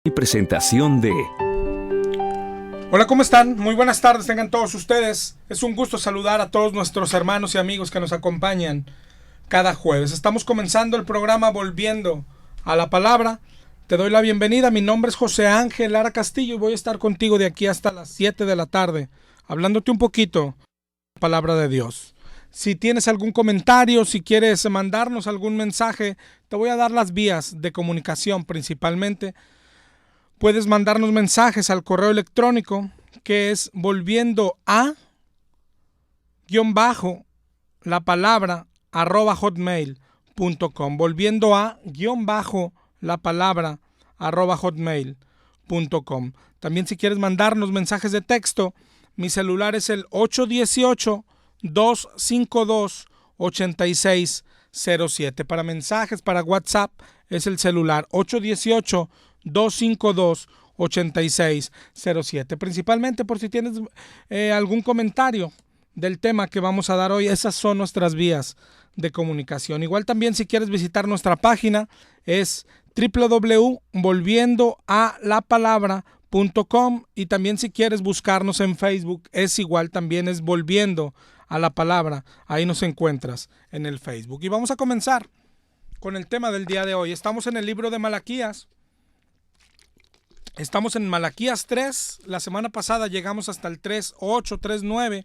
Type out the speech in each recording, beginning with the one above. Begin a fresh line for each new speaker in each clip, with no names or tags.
Y presentación de...
Hola, ¿cómo están? Muy buenas tardes tengan todos ustedes. Es un gusto saludar a todos nuestros hermanos y amigos que nos acompañan cada jueves. Estamos comenzando el programa Volviendo a la Palabra. Te doy la bienvenida. Mi nombre es José Ángel Lara Castillo y voy a estar contigo de aquí hasta las 7 de la tarde, hablándote un poquito de la Palabra de Dios. Si tienes algún comentario, si quieres mandarnos algún mensaje, te voy a dar las vías de comunicación principalmente. Puedes mandarnos mensajes al correo electrónico que es volviendo_a_la_palabra@hotmail.com. volviendo_a_la_palabra@hotmail.com. También si quieres mandarnos mensajes de texto, mi celular es el 818-252-8607. Para mensajes, para WhatsApp, es el celular 818-252-8607. Principalmente por si tienes algún comentario del tema que vamos a dar hoy. Esas son nuestras vías de comunicación. Igual también si quieres visitar nuestra página es www.volviendoalapalabra.com, y también si quieres buscarnos en Facebook es igual, también es Volviendo a la Palabra. Ahí nos encuentras en el Facebook. Y vamos a comenzar con el tema del día de hoy. Estamos en el libro de Malaquías. Estamos en Malaquías 3. La semana pasada llegamos hasta el 3:8, 3:9,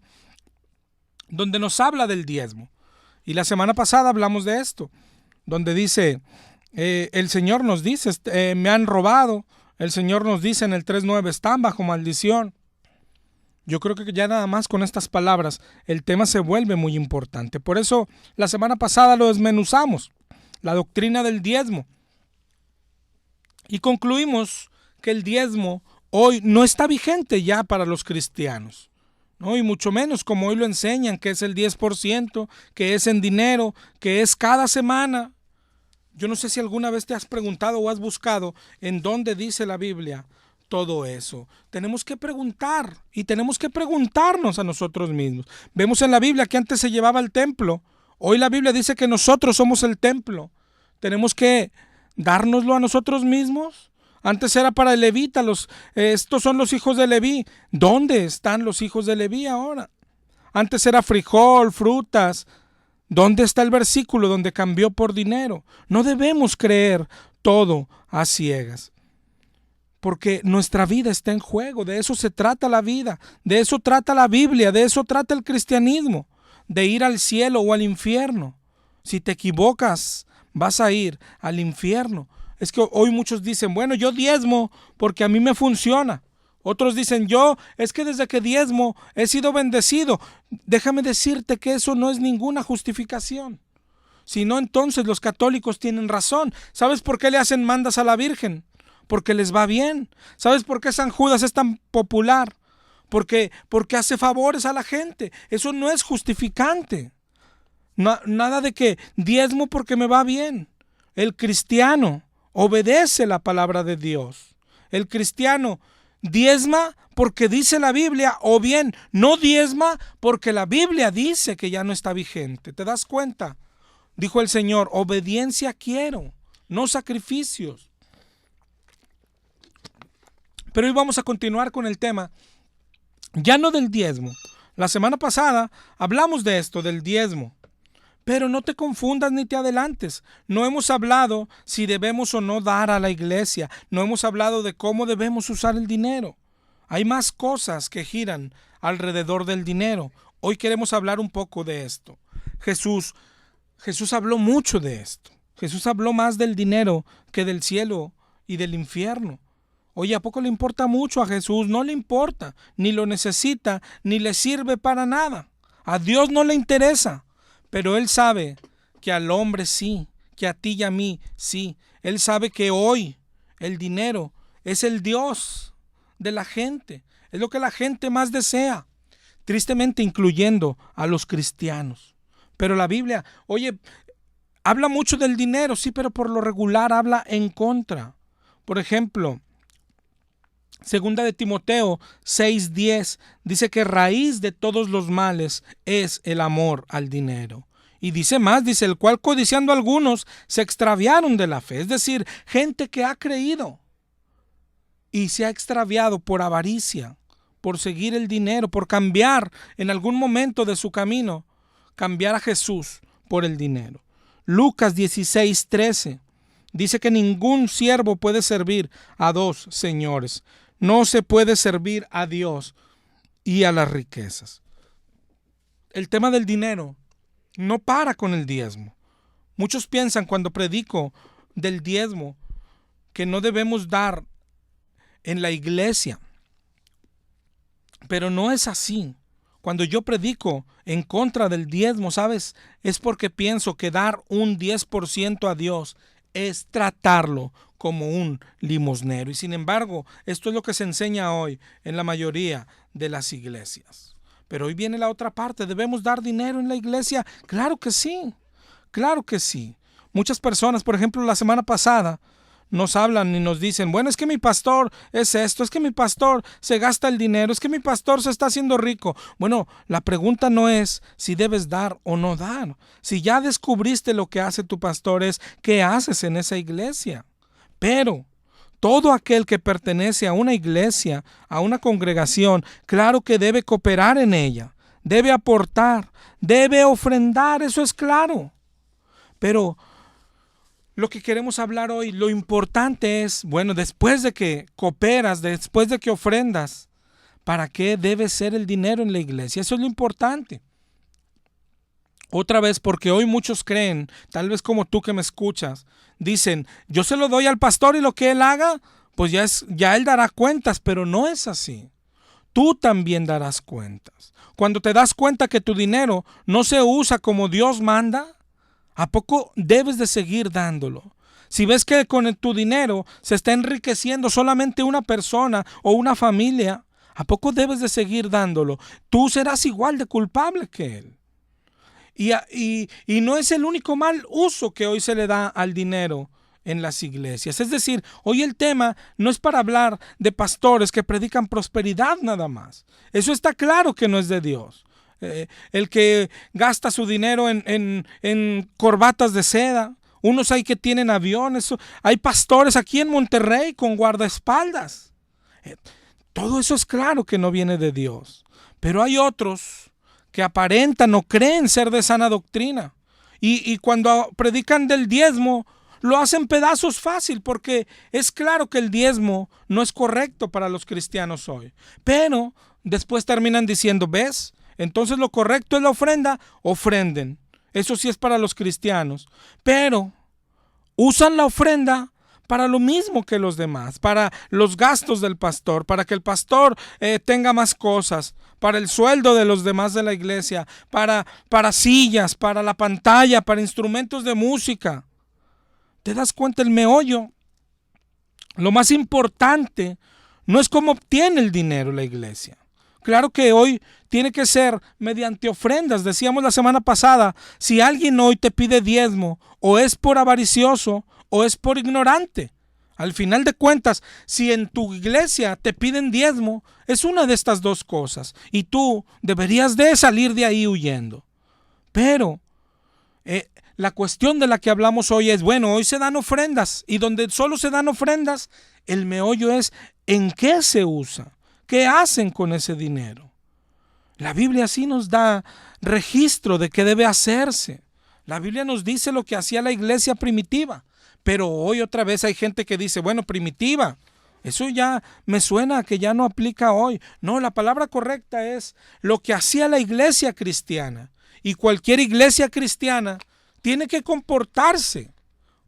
donde nos habla del diezmo. Y la semana pasada hablamos de esto, donde dice, el Señor nos dice, me han robado. El Señor nos dice en el 3:9, están bajo maldición. Yo creo que ya nada más con estas palabras el tema se vuelve muy importante. Por eso la semana pasada lo desmenuzamos, la doctrina del diezmo. Y concluimos que el diezmo hoy no está vigente ya para los cristianos, ¿no? Y mucho menos como hoy lo enseñan, que es el 10%, que es en dinero, que es cada semana. Yo no sé si alguna vez te has preguntado o has buscado en dónde dice la Biblia todo eso. Tenemos que preguntar y tenemos que preguntarnos a nosotros mismos. Vemos en la Biblia que antes se llevaba al templo. Hoy la Biblia dice que nosotros somos el templo. Tenemos que dárnoslo a nosotros mismos. Antes era para el levita, estos son los hijos de Leví. ¿Dónde están los hijos de Leví ahora? Antes era frijol, frutas. ¿Dónde está el versículo donde cambió por dinero? No debemos creer todo a ciegas, porque nuestra vida está en juego. De eso se trata la vida, de eso trata la Biblia, de eso trata el cristianismo, de ir al cielo o al infierno. Si te equivocas, vas a ir al infierno. Es que hoy muchos dicen, bueno, yo diezmo porque a mí me funciona. Otros dicen, es que desde que diezmo he sido bendecido. Déjame decirte que eso no es ninguna justificación. Si no, entonces los católicos tienen razón. ¿Sabes por qué le hacen mandas a la Virgen? Porque les va bien. ¿Sabes por qué San Judas es tan popular? Porque hace favores a la gente. Eso no es justificante. Nada de que diezmo porque me va bien. El cristiano obedece la palabra de Dios. El cristiano diezma porque dice la Biblia, o bien no diezma porque la Biblia dice que ya no está vigente. ¿Te das cuenta? Dijo el Señor, obediencia quiero, no sacrificios. Pero hoy vamos a continuar con el tema, ya no del diezmo. La semana pasada hablamos de esto, del diezmo. Pero no te confundas ni te adelantes. No hemos hablado si debemos o no dar a la iglesia. No hemos hablado de cómo debemos usar el dinero. Hay más cosas que giran alrededor del dinero. Hoy queremos hablar un poco de esto. Jesús habló mucho de esto. Jesús habló más del dinero que del cielo y del infierno. Oye, ¿a poco le importa mucho a Jesús? No le importa, ni lo necesita, ni le sirve para nada. A Dios no le interesa. Pero Él sabe que al hombre sí, que a ti y a mí sí. Él sabe que hoy el dinero es el Dios de la gente. Es lo que la gente más desea. Tristemente incluyendo a los cristianos. Pero la Biblia, oye, habla mucho del dinero, sí, pero por lo regular habla en contra. Por ejemplo, Segunda de Timoteo 6:10 dice que raíz de todos los males es el amor al dinero. Y dice más, dice, el cual codiciando algunos se extraviaron de la fe. Es decir, gente que ha creído y se ha extraviado por avaricia, por seguir el dinero, por cambiar en algún momento de su camino, cambiar a Jesús por el dinero. Lucas 16:13 dice que ningún siervo puede servir a dos señores. No se puede servir a Dios y a las riquezas. El tema del dinero no para con el diezmo. Muchos piensan cuando predico del diezmo que no debemos dar en la iglesia, pero no es así. Cuando yo predico en contra del diezmo, ¿sabes? Es porque pienso que dar un 10% a Dios es tratarlo como un limosnero. Y sin embargo, esto es lo que se enseña hoy en la mayoría de las iglesias. Pero hoy viene la otra parte. ¿Debemos dar dinero en la iglesia? Claro que sí. Claro que sí. Muchas personas, por ejemplo, la semana pasada, nos hablan y nos dicen, bueno, es que mi pastor es esto, es que mi pastor se gasta el dinero, es que mi pastor se está haciendo rico. Bueno, la pregunta no es si debes dar o no dar. Si ya descubriste lo que hace tu pastor, es qué haces en esa iglesia. Pero todo aquel que pertenece a una iglesia, a una congregación, claro que debe cooperar en ella, debe aportar, debe ofrendar, eso es claro. Pero lo que queremos hablar hoy, lo importante es, bueno, después de que cooperas, después de que ofrendas, ¿para qué debe ser el dinero en la iglesia? Eso es lo importante. Otra vez, porque hoy muchos creen, tal vez como tú que me escuchas, dicen, yo se lo doy al pastor y lo que él haga, pues ya él dará cuentas, pero no es así. Tú también darás cuentas. Cuando te das cuenta que tu dinero no se usa como Dios manda, ¿a poco debes de seguir dándolo? Si ves que con tu dinero se está enriqueciendo solamente una persona o una familia, ¿a poco debes de seguir dándolo? Tú serás igual de culpable que él. Y no es el único mal uso que hoy se le da al dinero en las iglesias. Es decir, hoy el tema no es para hablar de pastores que predican prosperidad nada más. Eso está claro que no es de Dios. El que gasta su dinero en corbatas de seda. Unos hay que tienen aviones. Hay pastores aquí en Monterrey con guardaespaldas. Todo eso es claro que no viene de Dios. Pero hay otros que aparentan o creen ser de sana doctrina. Y cuando predican del diezmo, lo hacen pedazos fácil, porque es claro que el diezmo no es correcto para los cristianos hoy. Pero después terminan diciendo, ¿ves? Entonces lo correcto es la ofrenda, ofrenden. Eso sí es para los cristianos. Pero usan la ofrenda para lo mismo que los demás, para los gastos del pastor, para que el pastor tenga más cosas, para el sueldo de los demás de la iglesia, para sillas, para la pantalla, para instrumentos de música. ¿Te das cuenta el meollo? Lo más importante no es cómo obtiene el dinero la iglesia. Claro que hoy tiene que ser mediante ofrendas. Decíamos la semana pasada, si alguien hoy te pide diezmo, o es por avaricioso o es por ignorante. Al final de cuentas, si en tu iglesia te piden diezmo, es una de estas dos cosas. Y tú deberías de salir de ahí huyendo. Pero la cuestión de la que hablamos hoy es, bueno, hoy se dan ofrendas. Y donde solo se dan ofrendas, el meollo es ¿en qué se usa? ¿Qué hacen con ese dinero? La Biblia sí nos da registro de qué debe hacerse. La Biblia nos dice lo que hacía la iglesia primitiva. Pero hoy otra vez hay gente que dice, bueno, primitiva, eso ya me suena a que ya no aplica hoy. No, la palabra correcta es lo que hacía la iglesia cristiana. Y cualquier iglesia cristiana tiene que comportarse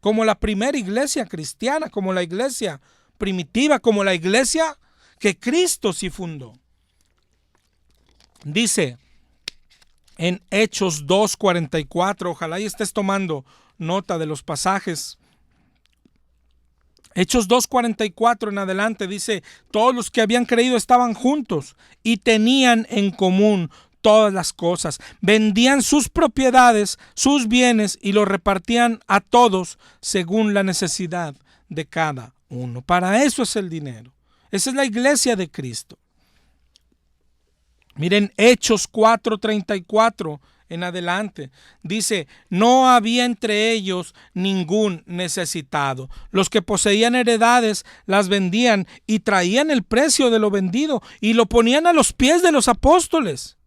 como la primera iglesia cristiana, como la iglesia primitiva, como la iglesia que Cristo sí fundó. Dice en Hechos 2:44, ojalá y estés tomando nota de los pasajes. Hechos 2:44 en adelante dice, todos los que habían creído estaban juntos y tenían en común todas las cosas. Vendían sus propiedades, sus bienes y los repartían a todos según la necesidad de cada uno. Para eso es el dinero. Esa es la iglesia de Cristo. Miren, Hechos 4:34 en adelante. Dice, no había entre ellos ningún necesitado. Los que poseían heredades las vendían y traían el precio de lo vendido y lo ponían a los pies de los apóstoles.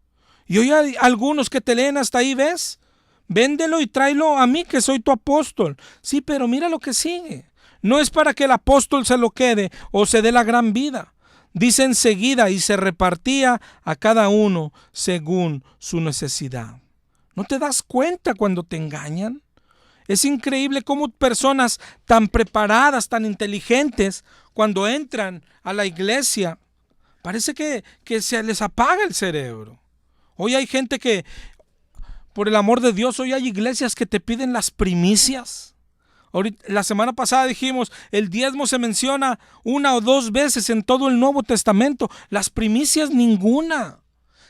Y hoy hay algunos que te leen hasta ahí, ¿ves? Véndelo y tráelo a mí que soy tu apóstol. Sí, pero mira lo que sigue. No es para que el apóstol se lo quede o se dé la gran vida. Dice enseguida, y se repartía a cada uno según su necesidad. ¿No te das cuenta cuando te engañan? Es increíble cómo personas tan preparadas, tan inteligentes, cuando entran a la iglesia, parece que se les apaga el cerebro. Hoy hay gente que, por el amor de Dios, hoy hay iglesias que te piden las primicias. La semana pasada dijimos, el diezmo se menciona 1 o 2 veces en todo el Nuevo Testamento. Las primicias ninguna.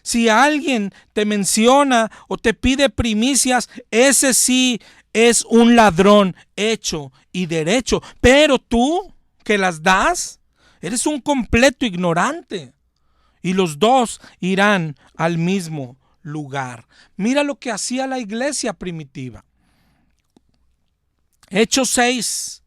Si alguien te menciona o te pide primicias, ese sí es un ladrón hecho y derecho. Pero tú que las das, eres un completo ignorante. Y los dos irán al mismo lugar. Mira lo que hacía la iglesia primitiva. Hechos 6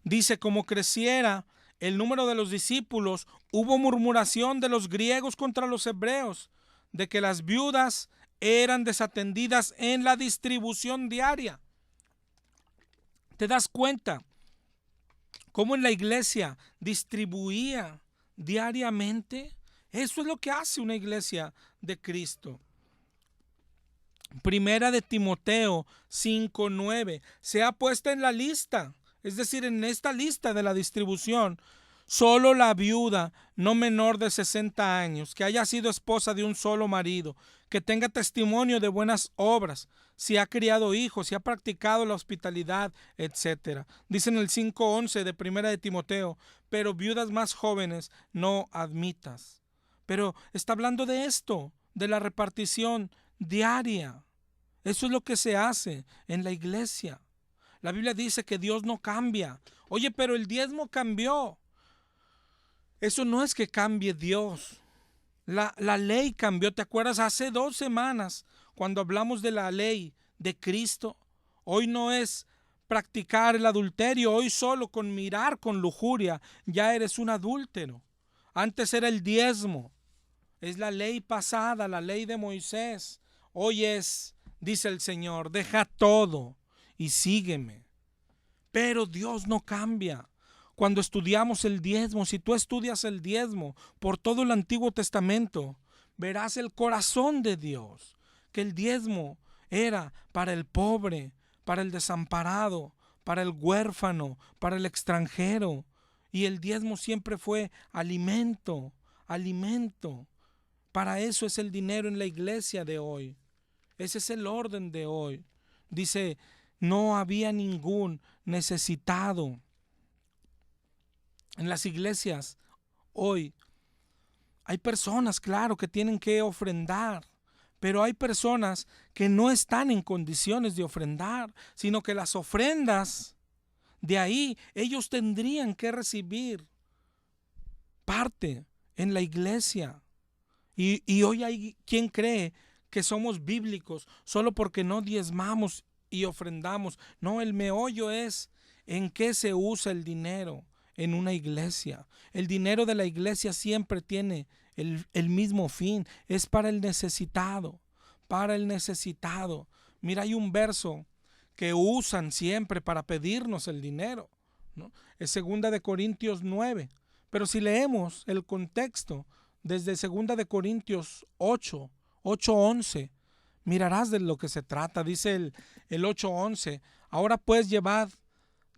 dice, como creciera el número de los discípulos, hubo murmuración de los griegos contra los hebreos, de que las viudas eran desatendidas en la distribución diaria. ¿Te das cuenta cómo en la iglesia distribuía diariamente? Eso es lo que hace una iglesia de Cristo. Primera de Timoteo 5:9 se ha puesto en la lista, es decir, en esta lista de la distribución, solo la viuda no menor de 60 años, que haya sido esposa de un solo marido, que tenga testimonio de buenas obras, si ha criado hijos, si ha practicado la hospitalidad, etc. Dice en el 5:11 de Primera de Timoteo, pero viudas más jóvenes no admitas. Pero está hablando de esto, de la repartición diaria. Eso es lo que se hace en la iglesia. La Biblia dice que Dios no cambia. Oye, pero el diezmo cambió. Eso no es que cambie Dios. La ley cambió. ¿Te acuerdas? Hace 2 semanas, cuando hablamos de la ley de Cristo, hoy no es practicar el adulterio. Hoy solo con mirar con lujuria ya eres un adúltero. Antes era el diezmo. Es la ley pasada, la ley de Moisés. Hoy es, dice el Señor, deja todo y sígueme. Pero Dios no cambia. Cuando estudiamos el diezmo, si tú estudias el diezmo por todo el Antiguo Testamento, verás el corazón de Dios, que el diezmo era para el pobre, para el desamparado, para el huérfano, para el extranjero. Y el diezmo siempre fue alimento, alimento. Para eso es el dinero en la iglesia de hoy. Ese es el orden de hoy. Dice, no había ningún necesitado. En las iglesias hoy hay personas, claro, que tienen que ofrendar, pero hay personas que no están en condiciones de ofrendar, sino que las ofrendas, de ahí ellos tendrían que recibir parte en la iglesia. Y hoy hay quien cree que somos bíblicos solo porque no diezmamos y ofrendamos. No, el meollo es en qué se usa el dinero en una iglesia. El dinero de la iglesia siempre tiene el mismo fin. Es para el necesitado, para el necesitado. Mira, hay un verso que usan siempre para pedirnos el dinero, ¿no? Es 2 de Corintios 9. Pero si leemos el contexto, desde 2 de Corintios 8:11, mirarás de lo que se trata. Dice el 8:11, ahora pues llevad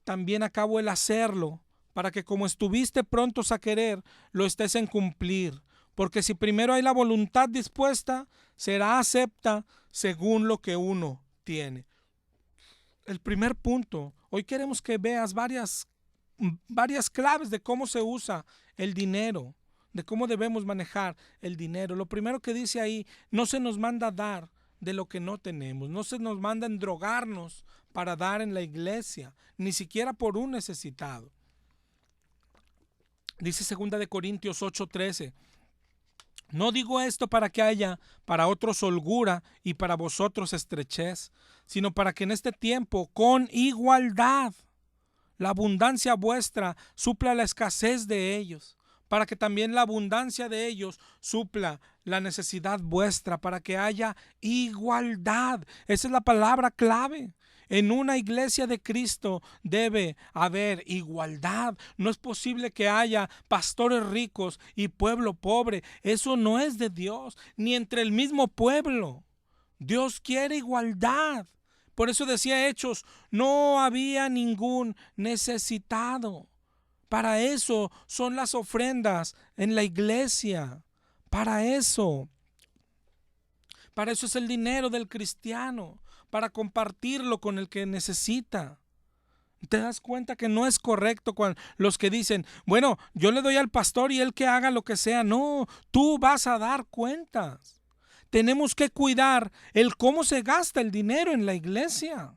también a cabo el hacerlo, para que como estuviste prontos a querer, lo estés en cumplir. Porque si primero hay la voluntad dispuesta, será acepta según lo que uno tiene. El primer punto, hoy queremos que veas varias claves de cómo se usa el dinero, de cómo debemos manejar el dinero. Lo primero que dice ahí, no se nos manda dar de lo que no tenemos, no se nos manda endrogarnos para dar en la iglesia, ni siquiera por un necesitado. Dice 2 de Corintios 8:13, No digo esto para que haya para otros holgura y para vosotros estrechez, sino para que en este tiempo, con igualdad, la abundancia vuestra supla la escasez de ellos, para que también la abundancia de ellos supla la necesidad vuestra, para que haya igualdad. Esa es la palabra clave. En una iglesia de Cristo debe haber igualdad. No es posible que haya pastores ricos y pueblo pobre. Eso no es de Dios, ni entre el mismo pueblo. Dios quiere igualdad. Por eso decía Hechos, no había ningún necesitado. Para eso son las ofrendas en la iglesia. Para eso. Para eso es el dinero del cristiano. Para compartirlo con el que necesita. ¿Te das cuenta que no es correcto cuando los que dicen, bueno, yo le doy al pastor y él que haga lo que sea? No, tú vas a dar cuentas. Tenemos que cuidar el cómo se gasta el dinero en la iglesia.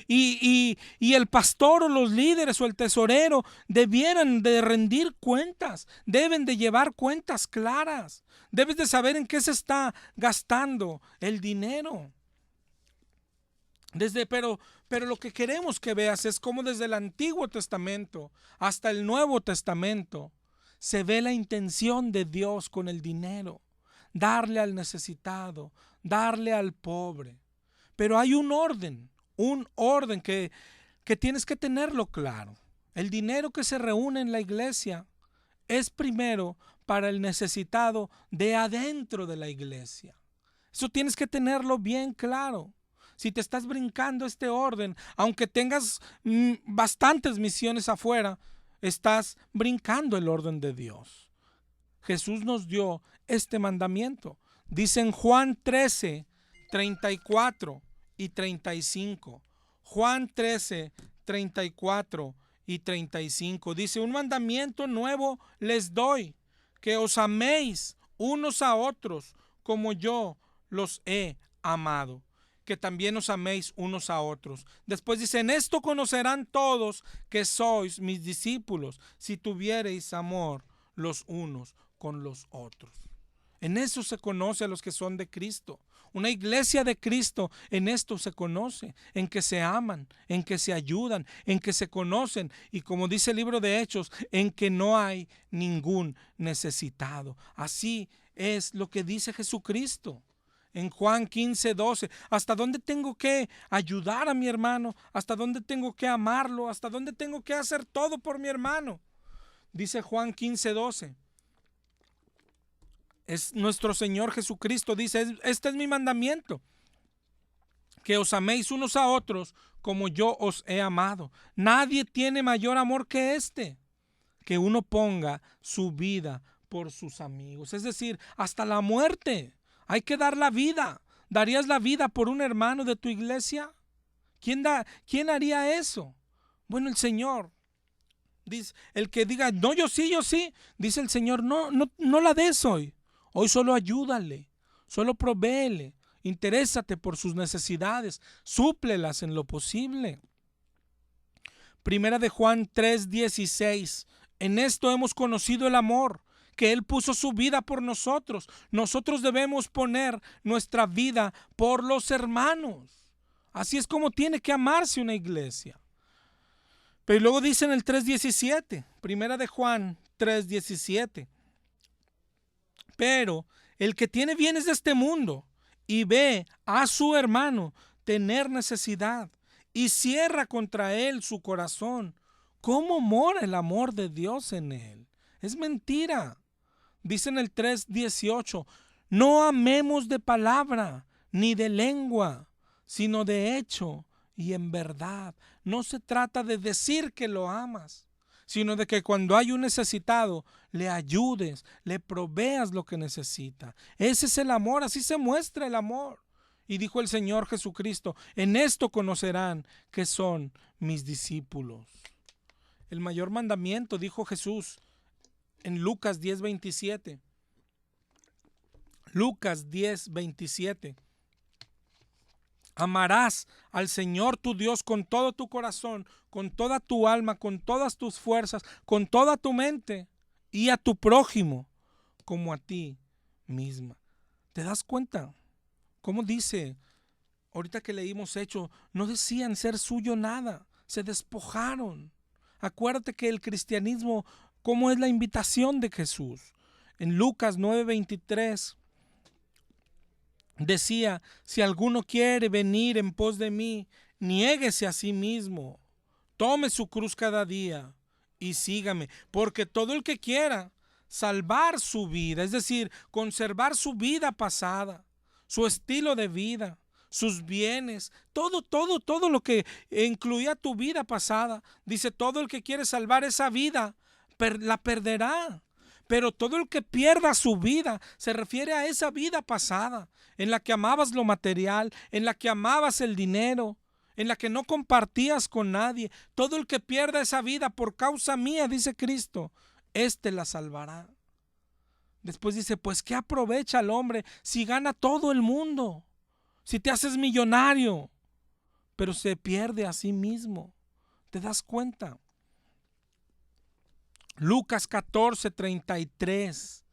Y el pastor o los líderes o el tesorero debieran de rendir cuentas, deben de llevar cuentas claras. Debes de saber en qué se está gastando el dinero. Pero lo que queremos que veas es cómo desde el Antiguo Testamento hasta el Nuevo Testamento se ve la intención de Dios con el dinero. Darle al necesitado, darle al pobre. Pero hay un orden que tienes que tenerlo claro. El dinero que se reúne en la iglesia es primero para el necesitado de adentro de la iglesia. Eso tienes que tenerlo bien claro. Si te estás brincando este orden, aunque tengas bastantes misiones afuera, estás brincando el orden de Dios. Jesús nos dio este mandamiento. Dice en Juan 13, 34 y 35. Juan 13, 34 y 35. Dice, un mandamiento nuevo les doy, que os améis unos a otros como yo los he amado, que también os améis unos a otros. Después dice, en esto conocerán todos que sois mis discípulos, si tuviereis amor los unos con los otros. En eso se conoce a los que son de Cristo. Una iglesia de Cristo, en esto se conoce, en que se aman, en que se ayudan, en que se conocen y, como dice el libro de Hechos, en que no hay ningún necesitado. Así es lo que dice Jesucristo. En Juan 15, 12, ¿hasta dónde tengo que ayudar a mi hermano? ¿Hasta dónde tengo que amarlo? ¿Hasta dónde tengo que hacer todo por mi hermano? Dice Juan 15, 12. Es nuestro Señor Jesucristo, dice, este es mi mandamiento, que os améis unos a otros como yo os he amado. Nadie tiene mayor amor que este, que uno ponga su vida por sus amigos. Es decir, hasta la muerte. Hay que dar la vida. ¿Darías la vida por un hermano de tu iglesia? ¿Quién haría eso? Bueno, el Señor. Dice, el que diga, no, yo sí. Dice el Señor, no la des hoy. Hoy solo ayúdale, solo provéele, interésate por sus necesidades, súplelas en lo posible. Primera de Juan 3:16. En esto hemos conocido el amor, que Él puso su vida por nosotros. Nosotros debemos poner nuestra vida por los hermanos. Así es como tiene que amarse una iglesia. Pero luego dice en el 3:17, Primera de Juan 3:17. Pero el que tiene bienes de este mundo y ve a su hermano tener necesidad y cierra contra él su corazón, ¿cómo mora el amor de Dios en él? Es mentira. Dice en el 3:18, no amemos de palabra ni de lengua, sino de hecho y en verdad. No se trata de decir que lo amas, sino de que cuando hay un necesitado, le ayudes, le proveas lo que necesita. Ese es el amor, así se muestra el amor. Y dijo el Señor Jesucristo, en esto conocerán que son mis discípulos. El mayor mandamiento, dijo Jesús en Lucas 10:27. Lucas 10:27. Amarás al Señor tu Dios con todo tu corazón, con toda tu alma, con todas tus fuerzas, con toda tu mente, y a tu prójimo como a ti misma. ¿Te das cuenta? ¿Cómo dice? Ahorita que leímos Hechos, no decían ser suyo nada, se despojaron. Acuérdate que el cristianismo, ¿cómo es la invitación de Jesús? En Lucas 9:23 decía, si alguno quiere venir en pos de mí, niéguese a sí mismo, tome su cruz cada día y sígame, porque todo el que quiera salvar su vida, es decir, conservar su vida pasada, su estilo de vida, sus bienes, todo lo que incluía tu vida pasada, dice, todo el que quiere salvar esa vida, la perderá. Pero todo el que pierda su vida se refiere a esa vida pasada, en la que amabas lo material, en la que amabas el dinero, en la que no compartías con nadie. Todo el que pierda esa vida por causa mía, dice Cristo, éste la salvará. Después dice, pues ¿qué aprovecha el hombre si gana todo el mundo? Si te haces millonario, pero se pierde a sí mismo. ¿Te das cuenta? Lucas 14:33.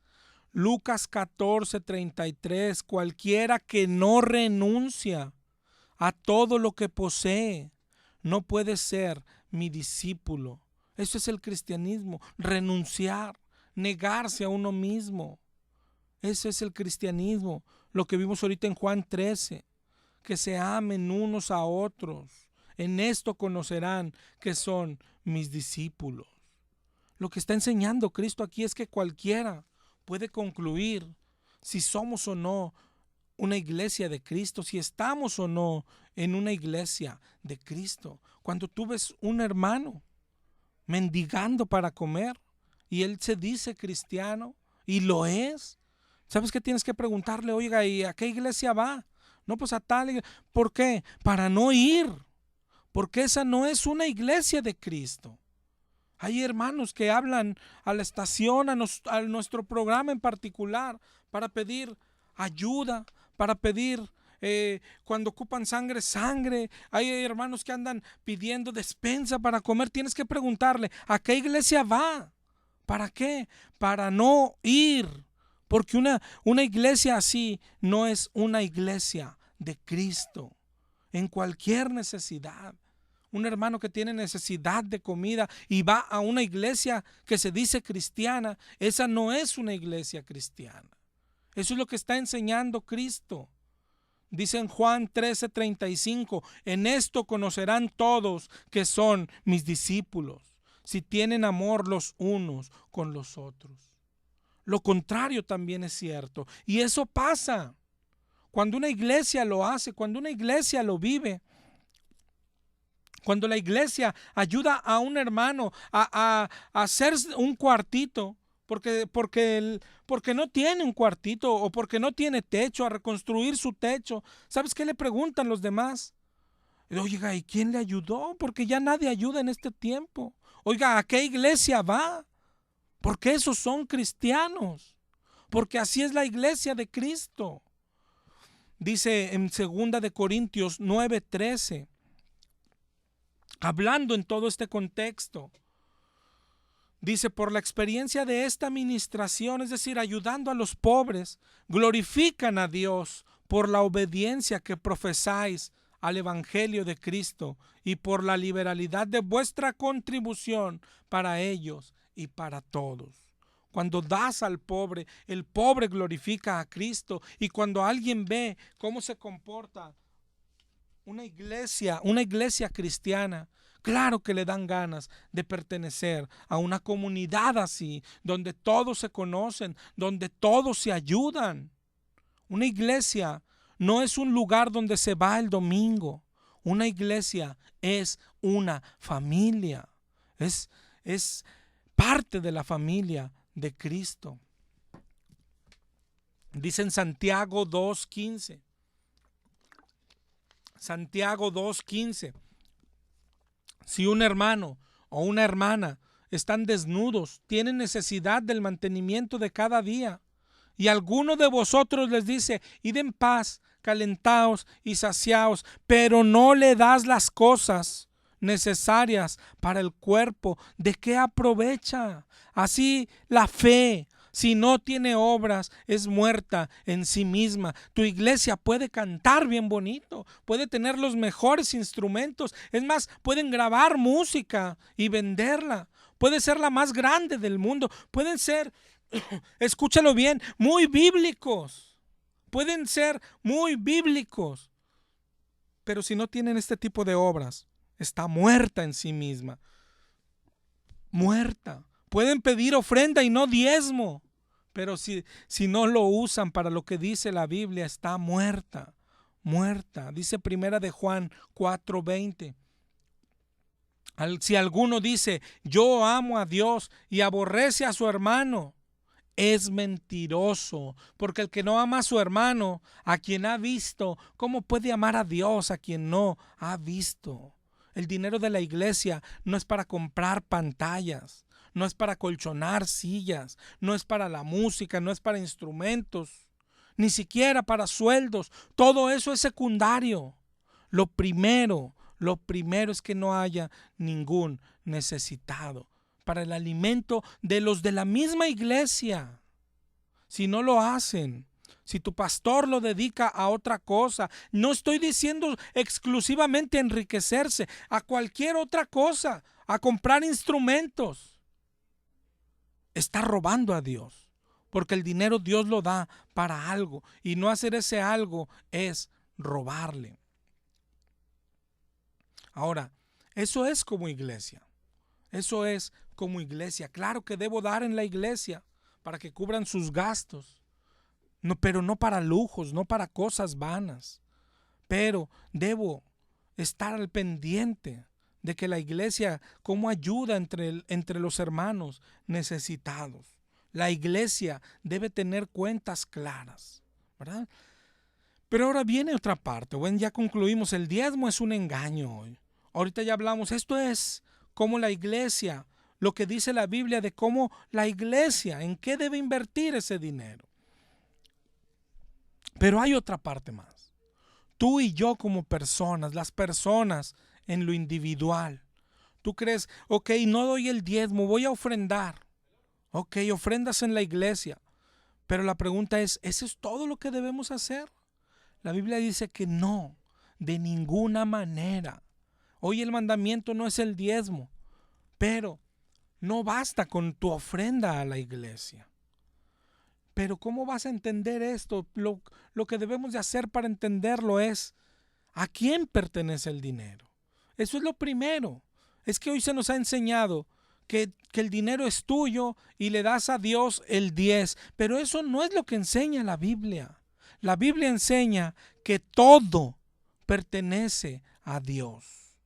Lucas 14:33. Cualquiera que no renuncia a todo lo que posee no puede ser mi discípulo. Eso es el cristianismo, renunciar, negarse a uno mismo. Eso es el cristianismo, lo que vimos ahorita en Juan 13, que se amen unos a otros. En esto conocerán que son mis discípulos. Lo que está enseñando Cristo aquí es que cualquiera puede concluir si somos o no una iglesia de Cristo, si estamos o no en una iglesia de Cristo. Cuando tú ves un hermano mendigando para comer y él se dice cristiano y lo es, ¿sabes qué tienes que preguntarle? Oiga, ¿y a qué iglesia va? No, pues a tal iglesia. ¿Por qué? Para no ir, porque esa no es una iglesia de Cristo. Hay hermanos que hablan a la estación, a nuestro programa en particular, para pedir ayuda, para pedir cuando ocupan sangre. Hay hermanos que andan pidiendo despensa para comer. Tienes que preguntarle, ¿a qué iglesia va? ¿Para qué? Para no ir, porque una iglesia así no es una iglesia de Cristo. En cualquier necesidad. Un hermano que tiene necesidad de comida y va a una iglesia que se dice cristiana, esa no es una iglesia cristiana. Eso es lo que está enseñando Cristo. Dice en Juan 13:35, en esto conocerán todos que son mis discípulos, si tienen amor los unos con los otros. Lo contrario también es cierto. Y eso pasa cuando una iglesia lo hace, cuando una iglesia lo vive. Cuando la iglesia ayuda a un hermano a hacer un cuartito, porque no tiene un cuartito o porque no tiene techo, a reconstruir su techo, ¿sabes qué le preguntan los demás? Oiga, ¿y quién le ayudó? Porque ya nadie ayuda en este tiempo. Oiga, ¿a qué iglesia va? Porque esos son cristianos. Porque así es la iglesia de Cristo. Dice en 2 de Corintios 9:13. Hablando en todo este contexto, dice, por la experiencia de esta administración, es decir, ayudando a los pobres, glorifican a Dios por la obediencia que profesáis al Evangelio de Cristo y por la liberalidad de vuestra contribución para ellos y para todos. Cuando das al pobre, el pobre glorifica a Cristo, y cuando alguien ve cómo se comporta una iglesia cristiana, claro que le dan ganas de pertenecer a una comunidad así, donde todos se conocen, donde todos se ayudan. Una iglesia no es un lugar donde se va el domingo. Una iglesia es una familia, es parte de la familia de Cristo. Dice en Santiago 2:15. Santiago 2:15. Si un hermano o una hermana están desnudos, tienen necesidad del mantenimiento de cada día, y alguno de vosotros les dice, id en paz, calentaos y saciaos, pero no le das las cosas necesarias para el cuerpo, ¿de qué aprovecha? Así la fe, Si no tiene obras, es muerta en sí misma. Tu iglesia puede cantar bien bonito, puede tener los mejores instrumentos. Es más, pueden grabar música y venderla. Puede ser la más grande del mundo. Pueden ser, escúchalo bien, muy bíblicos. Pueden ser muy bíblicos. Pero si no tienen este tipo de obras, está muerta en sí misma. Muerta. Pueden pedir ofrenda y no diezmo, pero si no lo usan para lo que dice la Biblia, está muerta, muerta. Dice primera de Juan 4:20. Si alguno dice, yo amo a Dios y aborrece a su hermano, es mentiroso, porque el que no ama a su hermano, a quien ha visto, ¿cómo puede amar a Dios a quien no ha visto? El dinero de la iglesia no es para comprar pantallas, no es para colchonar sillas, no es para la música, no es para instrumentos, ni siquiera para sueldos. Todo eso es secundario. Lo primero es que no haya ningún necesitado para el alimento de los de la misma iglesia. Si no lo hacen, si tu pastor lo dedica a otra cosa, no estoy diciendo exclusivamente a enriquecerse, a cualquier otra cosa, a comprar instrumentos, está robando a Dios, porque el dinero Dios lo da para algo, y no hacer ese algo es robarle. Ahora, eso es como iglesia. Eso es como iglesia. Claro que debo dar en la iglesia para que cubran sus gastos, no, pero no para lujos, no para cosas vanas. Pero debo estar al pendiente de que la iglesia, cómo ayuda entre los hermanos necesitados. La iglesia debe tener cuentas claras, ¿verdad? Pero ahora viene otra parte. Bueno, ya concluimos, el diezmo es un engaño hoy. Ahorita ya hablamos, esto es como la iglesia, lo que dice la Biblia de cómo la iglesia, en qué debe invertir ese dinero. Pero hay otra parte más. Tú y yo como personas, las personas en lo individual. Tú crees, ok, no doy el diezmo, voy a ofrendar. Ok, ofrendas en la iglesia. Pero la pregunta es, ¿eso es todo lo que debemos hacer? La Biblia dice que no, de ninguna manera. Hoy el mandamiento no es el diezmo, pero no basta con tu ofrenda a la iglesia. Pero ¿cómo vas a entender esto? Lo que debemos de hacer para entenderlo es, ¿a quién pertenece el dinero? Eso es lo primero. Es que hoy se nos ha enseñado que el dinero es tuyo y le das a Dios el 10, pero eso no es lo que enseña la Biblia. La Biblia enseña que todo pertenece a Dios.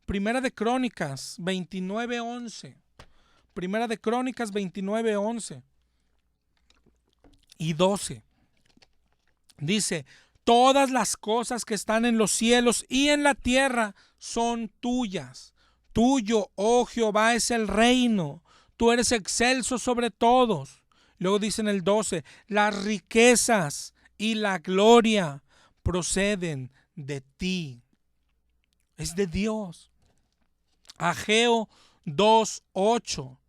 Primera de Crónicas 29:11. Primera de Crónicas 29:11 y 12. Dice, todas las cosas que están en los cielos y en la tierra son tuyas. Tuyo, oh Jehová, es el reino. Tú eres excelso sobre todos. Luego dice en el 12, las riquezas y la gloria proceden de ti. Es de Dios. Ageo 2:8.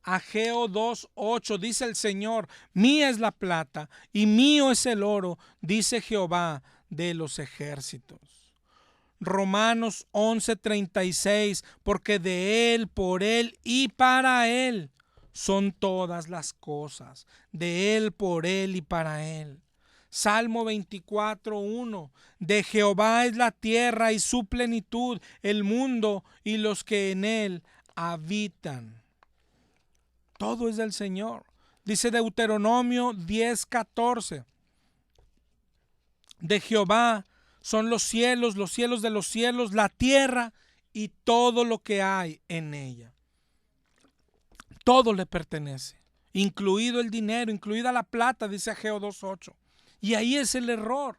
Ageo 2:8 dice el Señor, mía es la plata y mío es el oro, dice Jehová de los ejércitos. Romanos 11:36, porque de Él, por Él y para Él son todas las cosas, de Él, por Él y para Él. Salmo 24:1, de Jehová es la tierra y su plenitud, el mundo y los que en él habitan. Todo es del Señor. Dice Deuteronomio 10:14, de Jehová son los cielos de los cielos, la tierra y todo lo que hay en ella. Todo le pertenece, incluido el dinero, incluida la plata, dice Ageo 2:8. Y ahí es el error.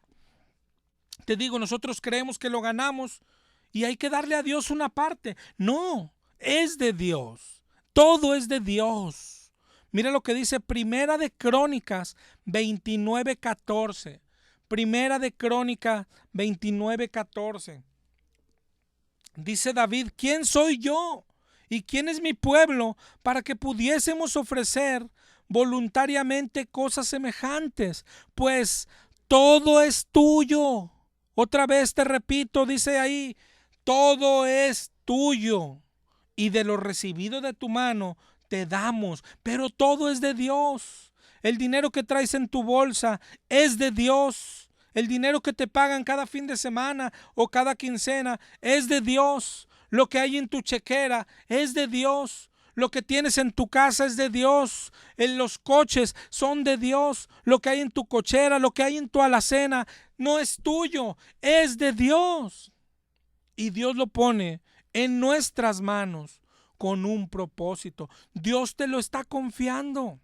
Te digo, nosotros creemos que lo ganamos y hay que darle a Dios una parte. No, es de Dios. Todo es de Dios. Mira lo que dice Primera de Crónicas 29:14. Primera de Crónicas 29:14. Dice David, ¿quién soy yo? ¿Y quién es mi pueblo para que pudiésemos ofrecer voluntariamente cosas semejantes, pues todo es tuyo. Otra vez te repito, dice ahí, todo es tuyo. Y de lo recibido de tu mano te damos, pero todo es de Dios. El dinero que traes en tu bolsa es de Dios. El dinero que te pagan cada fin de semana o cada quincena es de Dios. Lo que hay en tu chequera es de Dios. Lo que tienes en tu casa es de Dios. En los coches son de Dios. Lo que hay en tu cochera, lo que hay en tu alacena, no es tuyo, es de Dios. Y Dios lo pone en nuestras manos con un propósito. Dios te lo está confiando.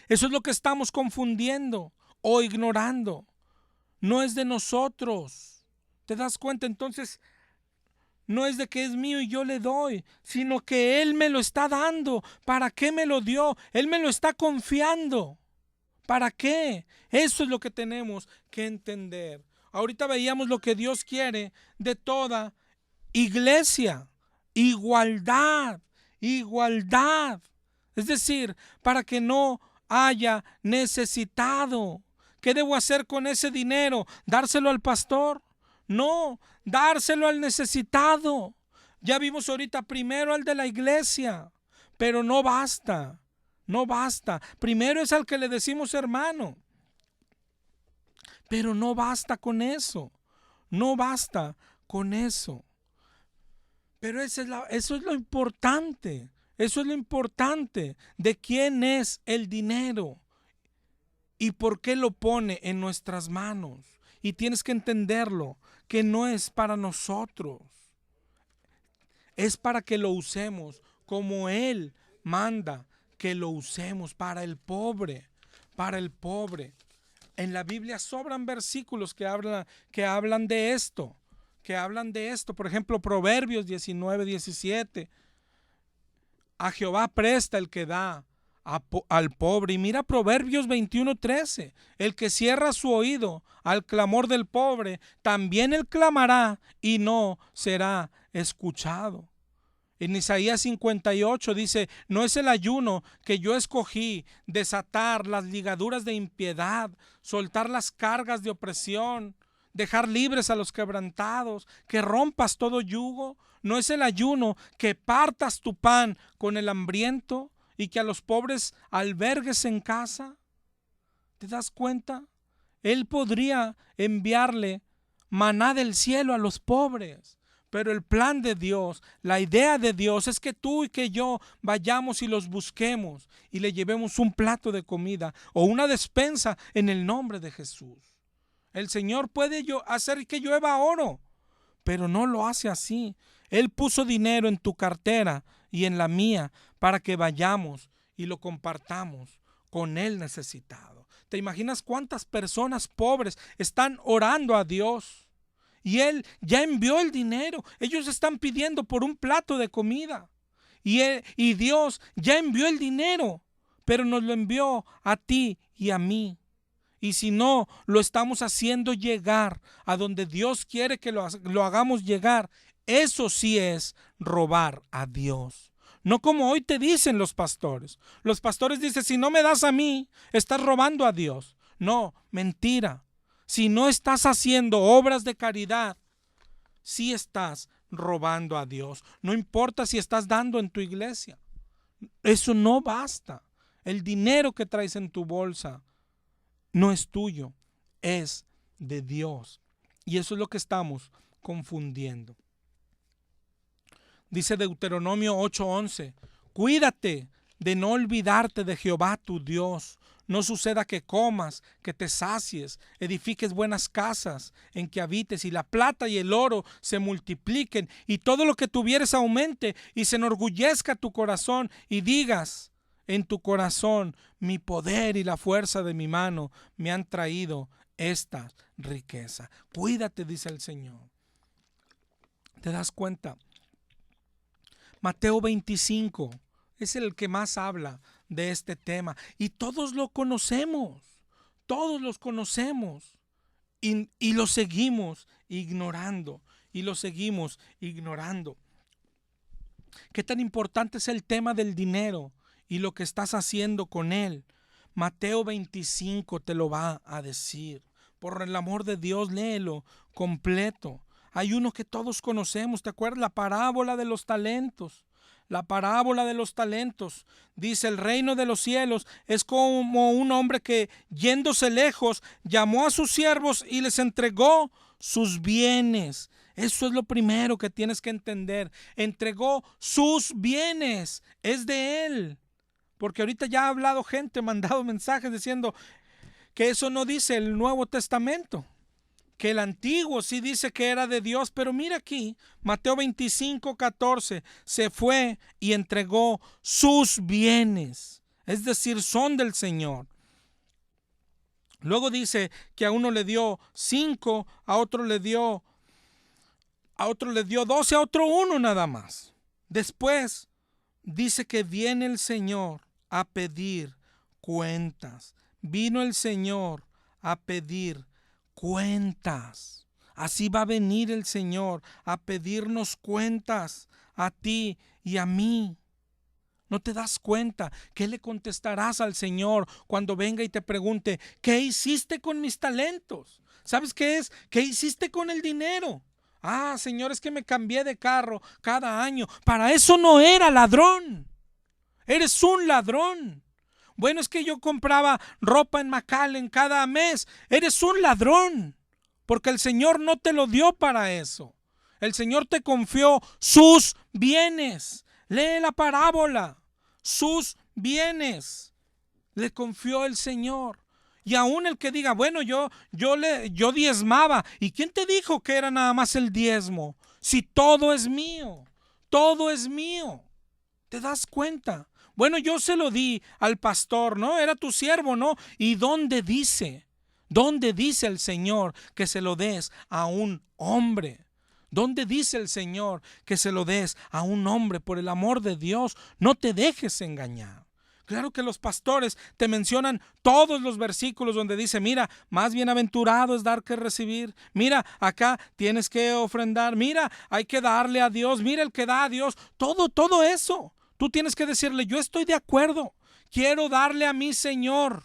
Eso es lo que estamos confundiendo o ignorando. No es de nosotros. ¿Te das cuenta? Entonces, no es de que es mío y yo le doy, sino que Él me lo está dando. ¿Para qué me lo dio? Él me lo está confiando. ¿Para qué? Eso es lo que tenemos que entender. Ahorita veíamos lo que Dios quiere de toda iglesia. Igualdad, igualdad. Es decir, para que no haya necesitado. ¿Qué debo hacer con ese dinero? ¿Dárselo al pastor? No, dárselo al necesitado. Ya vimos ahorita primero al de la iglesia, pero no basta, no basta. Primero es al que le decimos hermano, pero no basta con eso, no basta con eso. Pero eso es lo importante, eso es lo importante de quién es el dinero y por qué lo pone en nuestras manos. Y tienes que entenderlo, que no es para nosotros, es para que lo usemos como Él manda que lo usemos, para el pobre, para el pobre. En la Biblia sobran versículos que hablan de esto, Por ejemplo, Proverbios 19:17. A Jehová presta el que da al pobre. Y mira Proverbios 21:13. El que cierra su oído al clamor del pobre, también él clamará y no será escuchado. En Isaías 58 dice, no es el ayuno que yo escogí, desatar las ligaduras de impiedad, soltar las cargas de opresión, dejar libres a los quebrantados, que rompas todo yugo. No es el ayuno que partas tu pan con el hambriento y que a los pobres albergues en casa. ¿Te das cuenta? Él podría enviarle maná del cielo a los pobres. Pero el plan de Dios, la idea de Dios es que tú y que yo vayamos y los busquemos y le llevemos un plato de comida o una despensa en el nombre de Jesús. El Señor puede hacer que llueva oro, pero no lo hace así. Él puso dinero en tu cartera y en la mía para que vayamos y lo compartamos con el necesitado. ¿Te imaginas cuántas personas pobres están orando a Dios? Y Él ya envió el dinero. Ellos están pidiendo por un plato de comida. Y Dios ya envió el dinero, pero nos lo envió a ti y a mí. Y si no lo estamos haciendo llegar a donde Dios quiere que lo hagamos llegar, eso sí es robar a Dios. No como hoy te dicen los pastores. Los pastores dicen, si no me das a mí, estás robando a Dios. No, mentira. Si no estás haciendo obras de caridad, sí estás robando a Dios. No importa si estás dando en tu iglesia. Eso no basta. El dinero que traes en tu bolsa no es tuyo, es de Dios. Y eso es lo que estamos confundiendo. Dice Deuteronomio 8:11, cuídate de no olvidarte de Jehová tu Dios. No suceda que comas, que te sacies, edifiques buenas casas en que habites y la plata y el oro se multipliquen y todo lo que tuvieres aumente y se enorgullezca tu corazón y digas en tu corazón, mi poder y la fuerza de mi mano me han traído esta riqueza. Cuídate, dice el Señor. ¿Te das cuenta? Mateo 25 es el que más habla de este tema y todos lo conocemos, todos los conocemos y lo seguimos ignorando ¿Qué tan importante es el tema del dinero y lo que estás haciendo con él. Mateo 25 te lo va a decir. Por el amor de Dios, léelo completo. Hay uno que todos conocemos, ¿te acuerdas? La parábola de los talentos. La parábola de los talentos. Dice, el reino de los cielos es como un hombre que, yéndose lejos, llamó a sus siervos y les entregó sus bienes. Eso es lo primero que tienes que entender. Entregó sus bienes. Es de él. Porque ahorita ya ha hablado gente, mandado mensajes diciendo que eso no dice el Nuevo Testamento, que el antiguo sí dice que era de Dios, pero mira aquí, Mateo 25:14, se fue y entregó sus bienes, es decir, son del Señor. Luego dice que a uno le dio 5, a otro le dio 12, a otro 1 nada más. Después dice que viene el Señor a pedir cuentas. Vino el Señor a pedir cuentas. Así va a venir el Señor a pedirnos cuentas a ti y a mí. ¿No te das cuenta? ¿Qué le contestarás al Señor cuando venga y te pregunte, ¿qué hiciste con mis talentos? ¿Sabes qué es? ¿Qué hiciste con el dinero? Ah, Señor, es que me cambié de carro cada año. Para eso no era, ladrón. Eres un ladrón. Bueno, es que yo compraba ropa en McAllen cada mes. Eres un ladrón, porque el Señor no te lo dio para eso. El Señor te confió sus bienes. Lee la parábola. Sus bienes le confió el Señor. Y aún el que diga, bueno, yo diezmaba. ¿Y quién te dijo que era nada más el diezmo? Si todo es mío, todo es mío. ¿Te das cuenta? Bueno, yo se lo di al pastor, ¿no? Era tu siervo, ¿no? ¿Y dónde dice? ¿Dónde dice el Señor que se lo des a un hombre? ¿Dónde dice el Señor que se lo des a un hombre? Por el amor de Dios, no te dejes engañar. Claro que los pastores te mencionan todos los versículos donde dice, mira, más bienaventurado es dar que recibir. Mira, acá tienes que ofrendar. Mira, hay que darle a Dios. Mira el que da a Dios. Todo eso. Tú tienes que decirle, yo estoy de acuerdo. Quiero darle a mi Señor.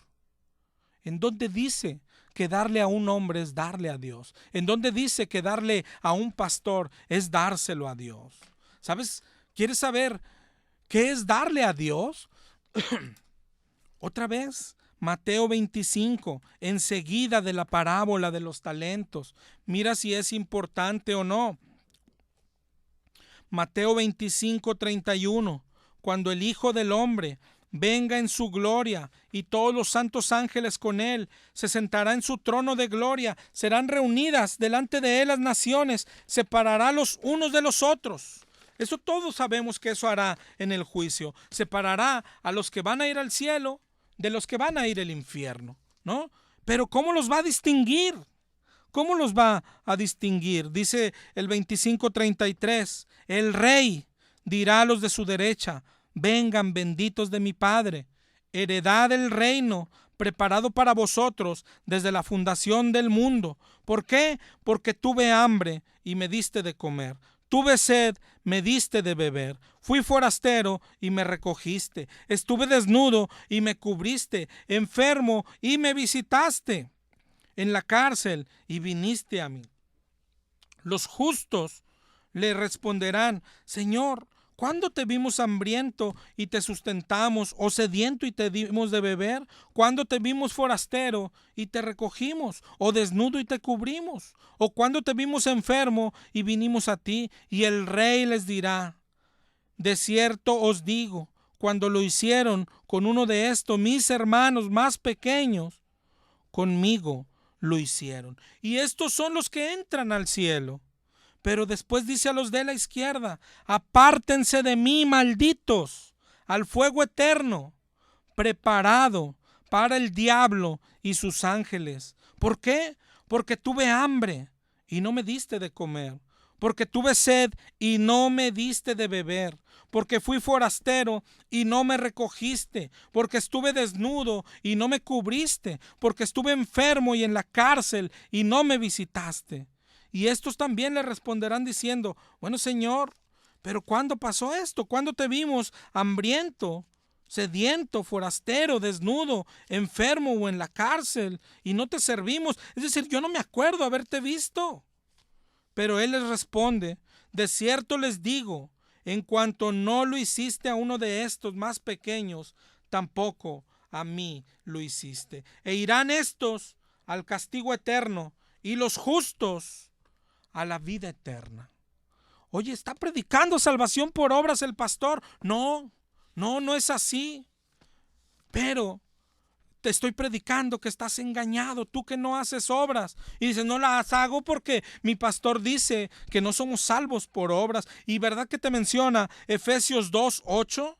¿En dónde dice que darle a un hombre es darle a Dios? ¿En dónde dice que darle a un pastor es dárselo a Dios? ¿Sabes? ¿Quieres saber qué es darle a Dios? Otra vez, Mateo 25, enseguida de la parábola de los talentos. Mira si es importante o no. Mateo 25:31, cuando el Hijo del Hombre venga en su gloria y todos los santos ángeles con él, se sentará en su trono de gloria, serán reunidas delante de él las naciones, separará los unos de los otros. Eso todos sabemos que eso hará en el juicio. Separará a los que van a ir al cielo de los que van a ir al infierno, ¿no? Pero ¿cómo los va a distinguir? ¿Cómo los va a distinguir? Dice el 25:33, el rey dirá a los de su derecha, vengan benditos de mi Padre, heredad del reino preparado para vosotros desde la fundación del mundo. ¿Por qué? Porque tuve hambre y me diste de comer. Tuve sed, me diste de beber. Fui forastero y me recogiste. Estuve desnudo y me cubriste. Enfermo y me visitaste. En la cárcel y viniste a mí. Los justos le responderán, Señor, ¿cuándo te vimos hambriento y te sustentamos, o sediento y te dimos de beber? ¿Cuándo te vimos forastero y te recogimos, o desnudo y te cubrimos? ¿O cuándo te vimos enfermo y vinimos a ti? Y el rey les dirá, de cierto os digo, cuando lo hicieron con uno de estos mis hermanos más pequeños, conmigo lo hicieron. Y estos son los que entran al cielo. Pero después dice a los de la izquierda, apártense de mí, malditos, al fuego eterno, preparado para el diablo y sus ángeles. ¿Por qué? Porque tuve hambre y no me diste de comer. Porque tuve sed y no me diste de beber. Porque fui forastero y no me recogiste. Porque estuve desnudo y no me cubriste. Porque estuve enfermo y en la cárcel y no me visitaste. Y estos también le responderán diciendo, bueno, Señor, pero ¿cuándo pasó esto? ¿Cuándo te vimos hambriento sediento, forastero, desnudo, enfermo o en la cárcel y no te servimos? Es decir, yo no me acuerdo haberte visto. Pero él les responde: de cierto les digo, en cuanto no lo hiciste a uno de estos más pequeños, tampoco a mí lo hiciste. E irán estos al castigo eterno y los justos a la vida eterna. Oye, ¿está predicando salvación por obras el pastor? No es así. Pero te estoy predicando que estás engañado, tú que no haces obras. Y dices, no las hago porque mi pastor dice que no somos salvos por obras. Y verdad que te menciona Efesios 2:8.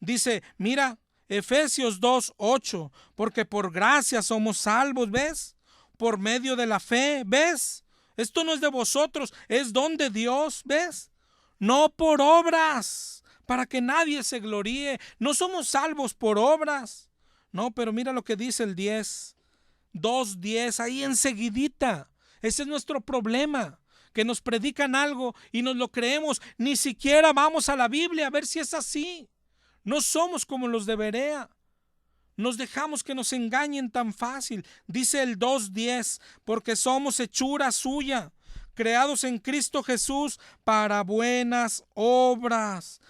Dice, mira, Efesios 2:8, porque por gracia somos salvos, ¿ves? Por medio de la fe, ¿ves? Esto no es de vosotros, es don de Dios, ¿ves? No por obras, para que nadie se gloríe. No somos salvos por obras. No, pero mira lo que dice el 2:10, ahí enseguidita. Ese es nuestro problema, que nos predican algo y nos lo creemos. Ni siquiera vamos a la Biblia a ver si es así. No somos como los de Berea. Nos dejamos que nos engañen tan fácil. Dice el 2:10, porque somos hechura suya, creados en Cristo Jesús para buenas obras,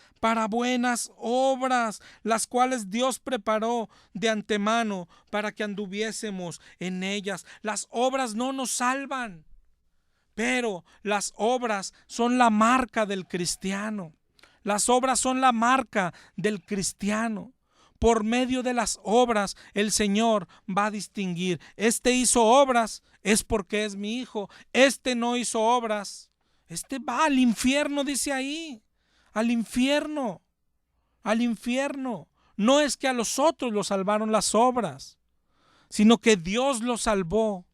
las cuales Dios preparó de antemano para que anduviésemos en ellas. Las obras no nos salvan, pero las obras son la marca del cristiano. Las obras son la marca del cristiano. Por medio de las obras el Señor va a distinguir. Este hizo obras, es porque es mi hijo. Este no hizo obras, este va al infierno, dice ahí. Al infierno. No es que a los otros los salvaron las obras, sino que Dios los salvó,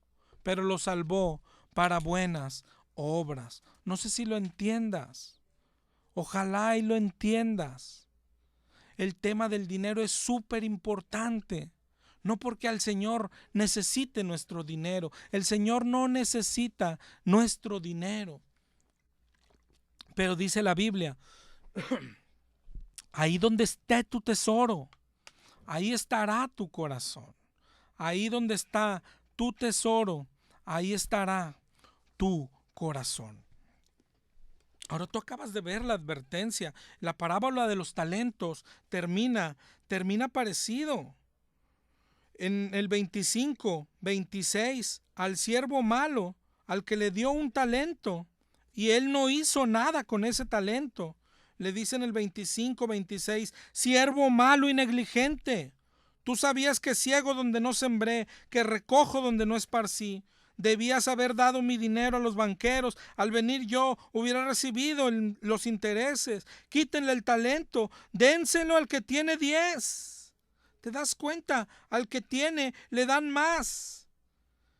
pero los salvó para buenas obras. No sé si lo entiendas. Ojalá y lo entiendas. El tema del dinero es súper importante. No porque al Señor necesite nuestro dinero. El Señor no necesita nuestro dinero. Pero dice la Biblia, ahí donde esté tu tesoro, ahí estará tu corazón. Ahí donde está tu tesoro, ahí estará tu corazón. Ahora tú acabas de ver la advertencia. La parábola de los talentos termina parecido. En el 25, 26, al siervo malo, al que le dio un talento, y él no hizo nada con ese talento. Le dice en el 25, 26, siervo malo y negligente, tú sabías que ciego donde no sembré, que recojo donde no esparcí. Debías haber dado mi dinero a los banqueros. Al venir yo hubiera recibido los intereses. Quítenle el talento, dénselo al que tiene 10. ¿Te das cuenta? Al que tiene le dan más.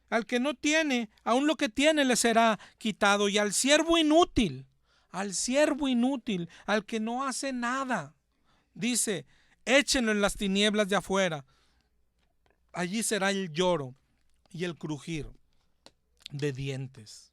Al que no tiene, aún lo que tiene le será quitado. Y al siervo inútil, al que no hace nada, dice, échenlo en las tinieblas de afuera. Allí será el lloro y el crujir de dientes.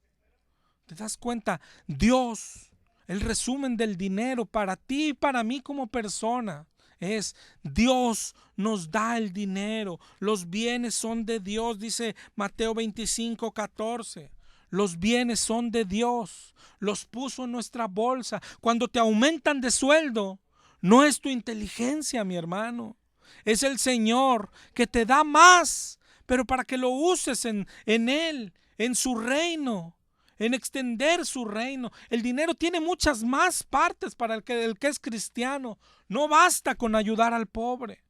¿Te das cuenta? Dios, el resumen del dinero para ti y para mí como persona es: Dios nos da el dinero, los bienes son de Dios, dice Mateo 25:14. Los bienes son de Dios, los puso en nuestra bolsa. Cuando te aumentan de sueldo, no es tu inteligencia, mi hermano, es el Señor que te da más, pero para que lo uses en Él, en su reino, en extender su reino. El dinero tiene muchas más partes para el que es cristiano. No basta con ayudar al pobre.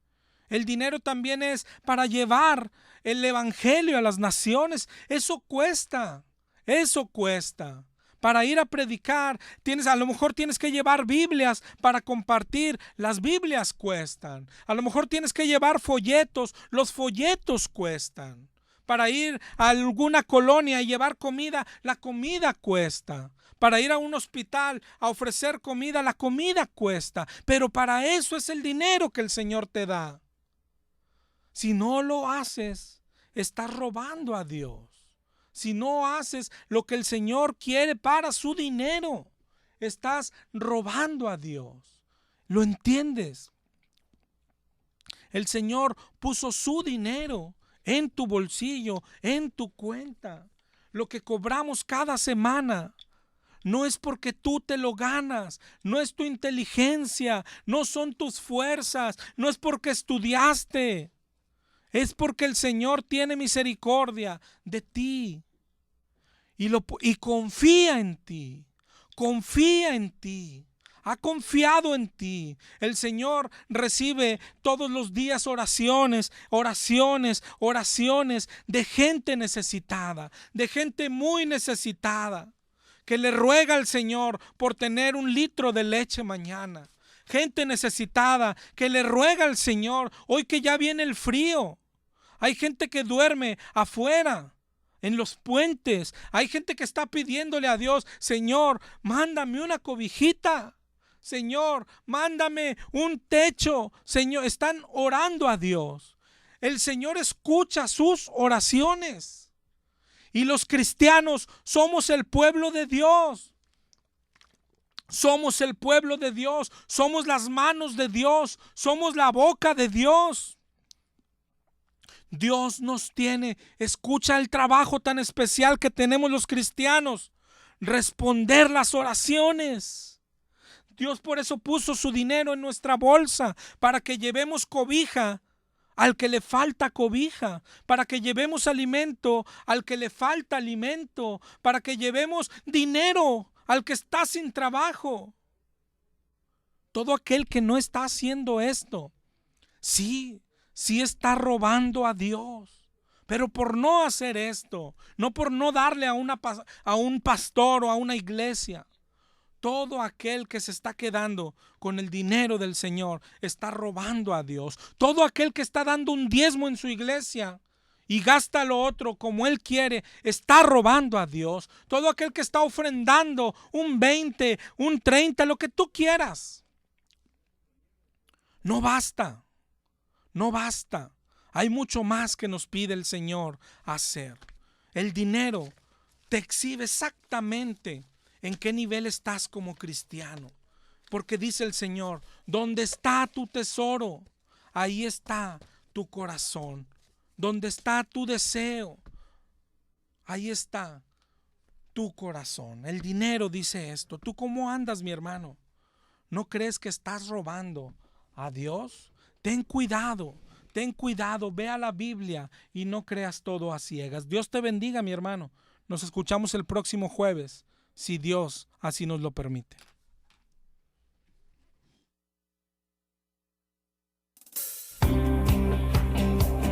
El dinero también es para llevar el evangelio a las naciones. Eso cuesta. Para ir a predicar, a lo mejor tienes que llevar Biblias para compartir. Las Biblias cuestan. A lo mejor tienes que llevar folletos. Los folletos cuestan. Para ir a alguna colonia y llevar comida, la comida cuesta. Para ir a un hospital a ofrecer comida, la comida cuesta. Pero para eso es el dinero que el Señor te da. Si no lo haces, estás robando a Dios. Si no haces lo que el Señor quiere para su dinero, estás robando a Dios. ¿Lo entiendes? El Señor puso su dinero en tu bolsillo, en tu cuenta. Lo que cobramos cada semana no es porque tú te lo ganas, no es tu inteligencia, no son tus fuerzas, no es porque estudiaste. Es porque el Señor tiene misericordia de ti y confía en ti, confía en ti. Ha confiado en ti. El Señor recibe todos los días oraciones de gente necesitada, de gente muy necesitada, que le ruega al Señor por tener 1 litro de leche mañana. Gente necesitada que le ruega al Señor hoy que ya viene el frío. Hay gente que duerme afuera, en los puentes. Hay gente que está pidiéndole a Dios: Señor, mándame una cobijita. Señor, mándame un techo. Señor, están orando a Dios. El Señor escucha sus oraciones. Y los cristianos somos el pueblo de Dios. Somos el pueblo de Dios. Somos las manos de Dios. Somos la boca de Dios. Dios nos tiene. Escucha el trabajo tan especial que tenemos los cristianos: responder las oraciones. Dios por eso puso su dinero en nuestra bolsa, para que llevemos cobija al que le falta cobija, para que llevemos alimento al que le falta alimento, para que llevemos dinero al que está sin trabajo. Todo aquel que no está haciendo esto, sí está robando a Dios. Pero por no hacer esto, no por no darle a un pastor o a una iglesia, todo aquel que se está quedando con el dinero del Señor está robando a Dios. Todo aquel que está dando un diezmo en su iglesia y gasta lo otro como él quiere, está robando a Dios. Todo aquel que está ofrendando un 20, un 30, lo que tú quieras. No basta, no basta. Hay mucho más que nos pide el Señor hacer. El dinero te exhibe exactamente en qué nivel estás como cristiano. Porque dice el Señor: donde está tu tesoro, ahí está tu corazón. Donde está tu deseo, ahí está tu corazón. El dinero dice esto. ¿Tú cómo andas, mi hermano? ¿No crees que estás robando a Dios? Ten cuidado, ve a la Biblia y no creas todo a ciegas. Dios te bendiga, mi hermano. Nos escuchamos el próximo jueves, si Dios así nos lo permite.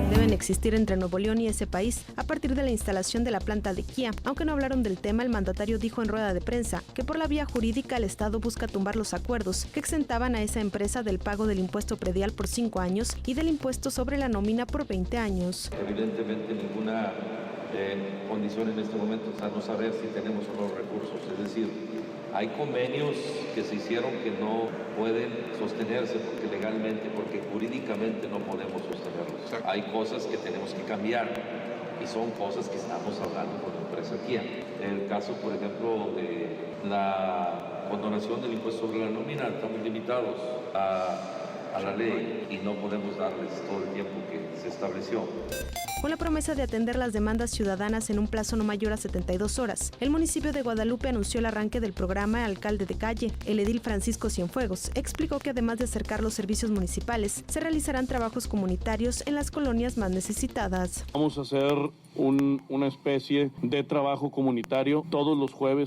Deben existir entre Nuevo León y ese país a partir de la instalación de la planta de Kia. Aunque no hablaron del tema, el mandatario dijo en rueda de prensa que por la vía jurídica el Estado busca tumbar los acuerdos que exentaban a esa empresa del pago del impuesto predial por 5 años y del impuesto sobre la nómina por 20 años.
Evidentemente ninguna condición en este momento es a no saber si tenemos o no recursos. Es decir, hay convenios que se hicieron que no pueden sostenerse porque jurídicamente no podemos sostenerlos. Exacto. Hay cosas que tenemos que cambiar y son cosas que estamos hablando con la empresa Kia. En el caso, por ejemplo, de la condonación del impuesto sobre la nómina, estamos limitados a la ley y no podemos darles todo el tiempo que se estableció.
Con la promesa de atender las demandas ciudadanas en un plazo no mayor a 72 horas, el municipio de Guadalupe anunció el arranque del programa Alcalde de Calle. El edil Francisco Cienfuegos explicó que además de acercar los servicios municipales, se realizarán trabajos comunitarios en las colonias más necesitadas.
Vamos a hacer una especie de trabajo comunitario todos los jueves